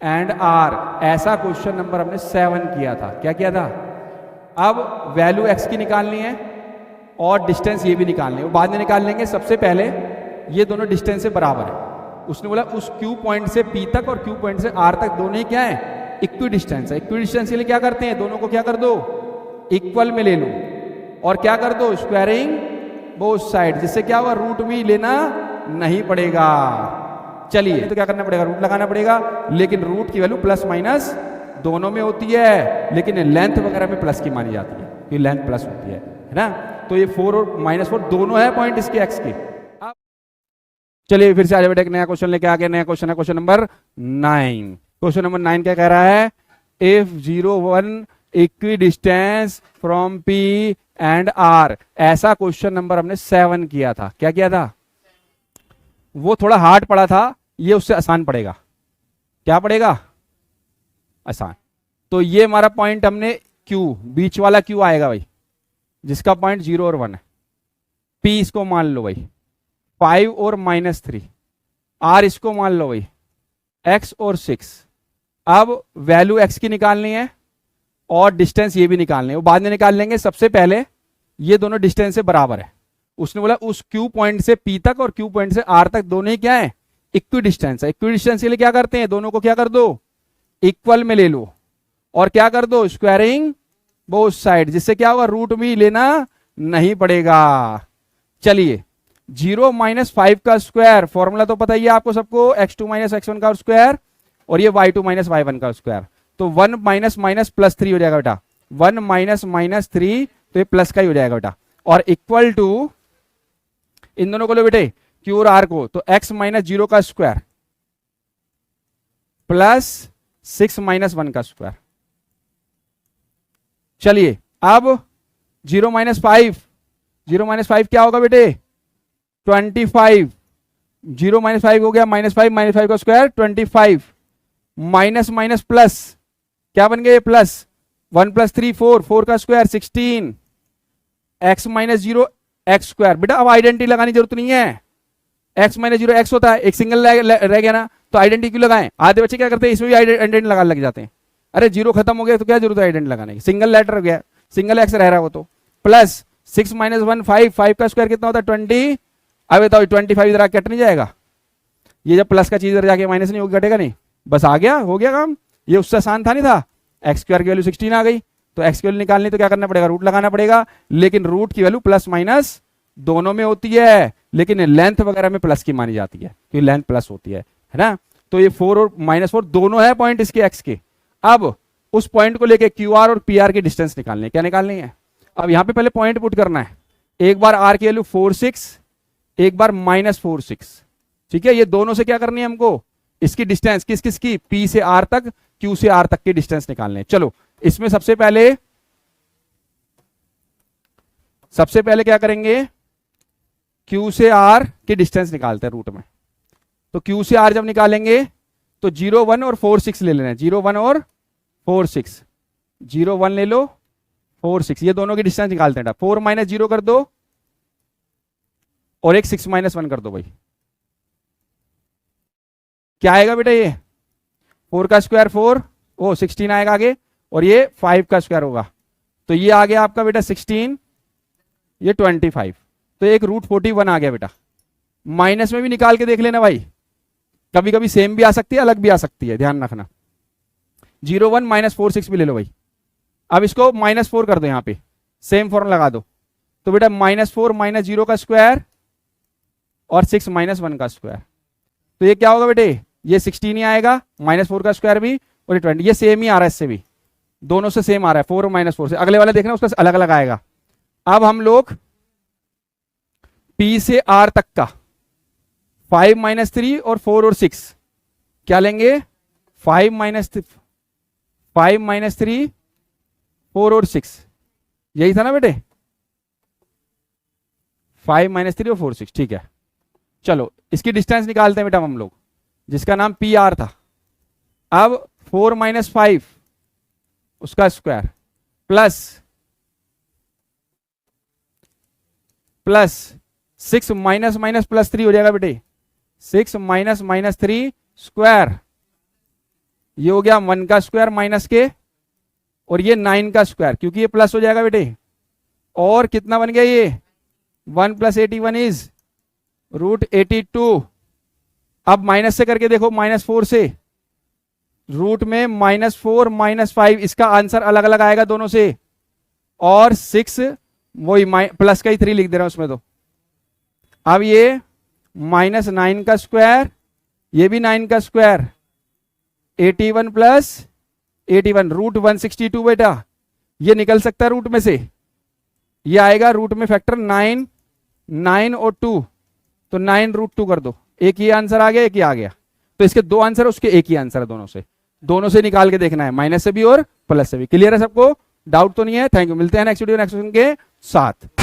And R, ऐसा question number हमने 7 किया था। क्या किया था? अब वैल्यू एक्स की निकालनी है और डिस्टेंस ये भी निकालनी है, वो बाद में निकाल लेंगे। सबसे पहले ये दोनों डिस्टेंस से बराबर है। उसने बोला उस क्यू पॉइंट से पी तक और क्यू पॉइंट से आर तक दोनों ही क्या है? इक्वी डिस्टेंस है। इक्वी डिस्टेंस के लिए क्या करते हैं? दोनों को क्या कर दो? इक्वल में ले लो और क्या कर दो? स्क्वायरिंग बोथ साइड, जिससे क्या होगा? रूट भी लेना नहीं पड़ेगा। चलिए, तो क्या करना पड़ेगा? रूट लगाना पड़ेगा, लेकिन रूट की वैल्यू प्लस माइनस दोनों में होती है, लेकिन लेंथ वगैरह में प्लस की मानी जाती है, ये लेंथ प्लस होती है ना। तो ये 4 और -4 दोनों है पॉइंट इसके एक्स के। अब चलिए फिर से आ जाए बेटा, एक नया क्वेश्चन लेके आ गए। नया क्वेश्चन है क्वेश्चन नंबर 9। क्वेश्चन नंबर 9 क्या कह रहा है? If 0 1 equidistance from P and R, ऐसा क्वेश्चन नंबर हमने 7 किया था। क्या किया था? वो थोड़ा हार्ड पड़ा था, ये उससे आसान पड़ेगा। क्या पड़ेगा? आसान। तो ये हमारा पॉइंट हमने क्यू, बीच वाला क्यू आएगा भाई, जिसका पॉइंट 0 और 1 है। पी इसको मान लो भाई 5 और -3, आर इसको मान लो भाई x और 6। अब वैल्यू x की निकालनी है और डिस्टेंस ये भी निकालनी है, वो बाद में निकाल लेंगे। सबसे पहले ये दोनों डिस्टेंस से बराबर है। उसने बोला उस क्यू पॉइंट से पी तक और क्यू पॉइंट से आर तक दोनों ही क्या है? इक्वी डिस्टेंस है। इक्वी डिस्टेंस के लिए क्या करते हैं? दोनों को क्या कर दो? इक्वल में ले लो और क्या कर दो? स्क्वायरिंग बोथ साइड, जिससे क्या होगा? रूट भी लेना नहीं पड़ेगा। चलिए, 0 - 5 का स्क्वायर, फॉर्मूला तो पता ही है आपको सबको, x2 - x1 का स्क्वायर और ये y2 - y1 का स्क्वायर। तो 1 - +3 हो जाएगा बेटा, 1 - -3, तो ये प्लस का ही हो जाएगा बेटा। और इक्वल टू, इन दोनों को लो बेटे, क्यू और आर को, तो x - 0 का स्क्वायर प्लस 6 - 1 का स्क्वायर। चलिए, अब 0 - 5, 0 - 5 क्या होगा बेटे? 25। 0 - 5 हो गया -5, -5 का स्क्वायर 25, माइनस माइनस प्लस, क्या बन गया? प्लस 1 + 3 4, 4 का स्क्वायर 16, x - 0 x स्क्वायर। बेटा अब आइडेंटिटी लगाने की जरूरत नहीं है, x - 0 x होता है, एक सिंगल रह गया ना, तो आइडेंटिटी क्यों लगाएं? आधे बच्चे क्या करते हैं, इसमें भी आइडेंटिटी लगाने लग जाते हैं। अरे 0 खत्म हो गया तो क्या जरूरत है आइडेंटिटी लगाने की? सिंगल लेटर हो गया, सिंगल x रह रहा है वो तो। प्लस 6 - 1 5, 5 का स्क्वायर कितना होता है? 20। अब बताओ 25 इधर आके कट नहीं जाएगा? ये जब प्लस का चीज इधर जाके माइनस नहीं होगा, कटेगा नहीं, बस आ गया, हो गया काम। ये उससे आसान था नहीं था? एक्स स्क्वायर की वैल्यू 16 आ गई, तो एक्स की वैल्यू निकालनी तो क्या करना पड़ेगा? रूट लगाना पड़ेगा, लेकिन रूट की वैल्यू प्लस माइनस दोनों में होती है, लेकिन लेंथ वगैरह में प्लस की मानी जाती है, क्योंकि लेंथ प्लस होती है ना। तो ये 4 और -4 दोनों है पॉइंट इसके एक्स के। अब उस पॉइंट को लेके क्यू आर और पी आर की डिस्टेंस निकालनी है। क्या निकालनी है? अब यहां पे पहले पॉइंट पुट करना है। एक बार आर की वैल्यू 4 6, एक बार -4 6, ठीक है। ये दोनों से क्या करनी है हमको? इसकी डिस्टेंस किस किस की? पी से आर तक, क्यू से आर तक की डिस्टेंस निकालनी है। चलो, इसमें सबसे पहले क्या करेंगे? क्यू से आर की डिस्टेंस निकालते हैं रूट में। तो क्यू से आर जब निकालेंगे तो 0 1 और 4 6 ले लेना है। 0 1 और 4 6, 0 1 ले लो, 4 6, ये दोनों की डिस्टेंस निकालते हैं। 4 - 0 कर दो और एक 6 - 1 कर दो भाई। क्या आएगा बेटा? ये 4 का स्क्वायर 4, ओ 16 आएगा आगे, और ये 5 का स्क्वायर होगा, तो ये आ गया आपका बेटा 16, ये 25, तो एक √41 आ गया बेटा। माइनस में भी निकाल के देख लेना भाई, कभी कभी सेम भी आ सकती है, अलग भी आ सकती है, ध्यान रखना। 0 1 -4 6 भी ले लो भाई। अब इसको -4 कर दो, यहां पे सेम फॉर्म लगा दो, तो बेटा -4 - 0 का स्क्वायर और 6 - 1 का स्क्वायर, तो ये क्या होगा बेटे? ये 16 ही आएगा, -4 का स्क्वायर भी और ये 20, ये सेम ही आ रहा है, इससे भी दोनों से सेम आ रहा है, 4 और -4 से। अगले वाला देखना, उसका अलग अलग आएगा। अब हम लोग P से R तक का 5 - 3 और 4 और 6 क्या लेंगे? 5 - 3 4 और 6, यही था ना बेटे? 5 - 3 और 4 6, ठीक है। चलो, इसकी डिस्टेंस निकालते हैं बेटा हम लोग, जिसका नाम पी आर था। अब 4 - 5 उसका स्क्वायर प्लस 6 - +3 हो जाएगा बेटे, 6 - -3 स्क्वायर ये हो गया 1 का स्क्वायर माइनस के, और ये 9 का स्क्वायर, क्योंकि ये प्लस हो जाएगा बेटे। और कितना बन गया ये 1 + 81 इज √82। अब माइनस से करके देखो, -4 से, रूट में -4 -5, इसका आंसर अलग अलग आएगा दोनों से। और 6 वही प्लस का ही 3 लिख दे रहा हूं उसमें। तो अब ये -9 का स्क्वायर, ये भी 9 का स्क्वायर, 81 + 81 √162 बेटा, ये निकल सकता है रूट में से। ये आएगा रूट में फैक्टर 9, 9 और 2, तो 9 √2 कर दो। एक ये आंसर आ गया, एक ये आ गया। तो इसके 2 आंसर है, उसके एक ही आंसर है। दोनों से निकाल के देखना है, माइनस से भी और प्लस से भी। क्लियर है सबको? डाउट तो नहीं है? Thank you. मिलते हैं नेक्स्ट वीडियो नेक्स्ट क्वेश्चन के साथ।